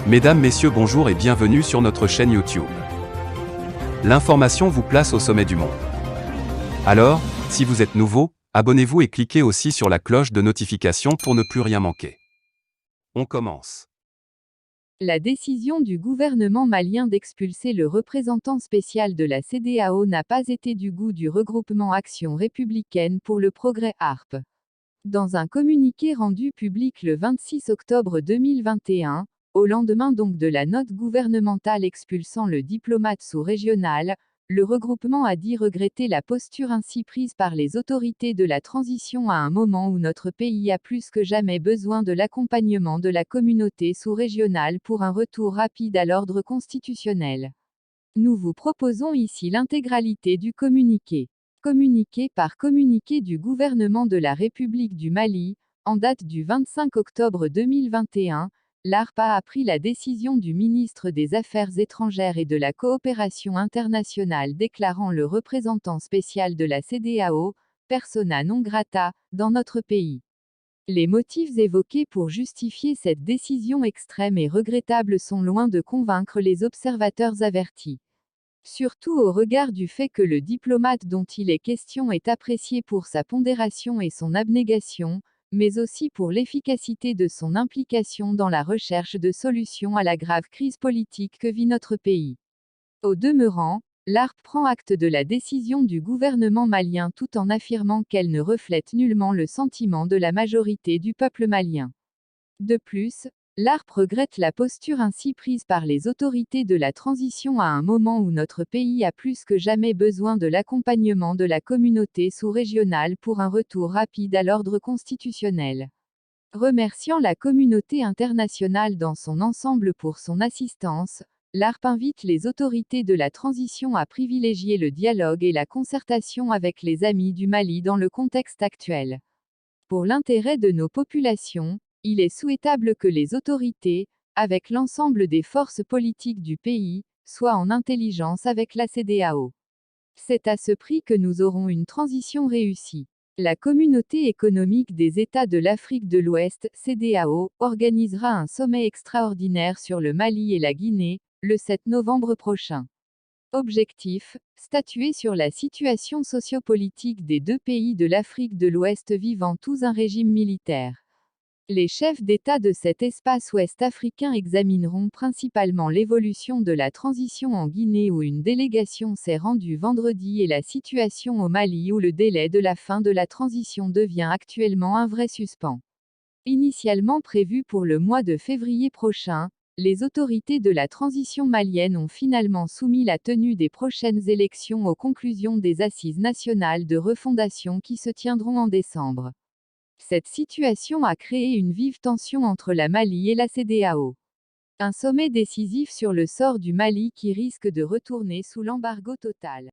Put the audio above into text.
Mesdames, Messieurs, bonjour et bienvenue sur notre chaîne YouTube. L'information vous place au sommet du monde. Alors, si vous êtes nouveau, abonnez-vous et cliquez aussi sur la cloche de notification pour ne plus rien manquer. On commence. La décision du gouvernement malien d'expulser le représentant spécial de la CEDEAO n'a pas été du goût du regroupement Action républicaine pour le progrès ARP. Dans un communiqué rendu public le 26 octobre 2021, au lendemain donc de la note gouvernementale expulsant le diplomate sous-régional, le regroupement a dit regretter la posture ainsi prise par les autorités de la transition à un moment où notre pays a plus que jamais besoin de l'accompagnement de la communauté sous-régionale pour un retour rapide à l'ordre constitutionnel. Nous vous proposons ici l'intégralité du communiqué. Communiqué par communiqué du gouvernement de la République du Mali, en date du 25 octobre 2021, l'ARP a appris la décision du ministre des Affaires étrangères et de la coopération internationale déclarant le représentant spécial de la CEDEAO, persona non grata, dans notre pays. Les motifs évoqués pour justifier cette décision extrême et regrettable sont loin de convaincre les observateurs avertis. Surtout au regard du fait que le diplomate dont il est question est apprécié pour sa pondération et son abnégation, mais aussi pour l'efficacité de son implication dans la recherche de solutions à la grave crise politique que vit notre pays. Au demeurant, l'ARP prend acte de la décision du gouvernement malien tout en affirmant qu'elle ne reflète nullement le sentiment de la majorité du peuple malien. De plus, l'ARP regrette la posture ainsi prise par les autorités de la transition à un moment où notre pays a plus que jamais besoin de l'accompagnement de la communauté sous-régionale pour un retour rapide à l'ordre constitutionnel. Remerciant la communauté internationale dans son ensemble pour son assistance, l'ARP invite les autorités de la transition à privilégier le dialogue et la concertation avec les amis du Mali dans le contexte actuel. Pour l'intérêt de nos populations, il est souhaitable que les autorités, avec l'ensemble des forces politiques du pays, soient en intelligence avec la CEDEAO. C'est à ce prix que nous aurons une transition réussie. La Communauté économique des États de l'Afrique de l'Ouest, CEDEAO, organisera un sommet extraordinaire sur le Mali et la Guinée, le 7 novembre prochain. Objectif, statuer sur la situation sociopolitique des deux pays de l'Afrique de l'Ouest vivant tous un régime militaire. Les chefs d'État de cet espace ouest africain examineront principalement l'évolution de la transition en Guinée où une délégation s'est rendue vendredi et la situation au Mali où le délai de la fin de la transition devient actuellement un vrai suspens. Initialement prévu pour le mois de février prochain, les autorités de la transition malienne ont finalement soumis la tenue des prochaines élections aux conclusions des assises nationales de refondation qui se tiendront en décembre. Cette situation a créé une vive tension entre la Mali et la CEDEAO. Un sommet décisif sur le sort du Mali qui risque de retourner sous l'embargo total.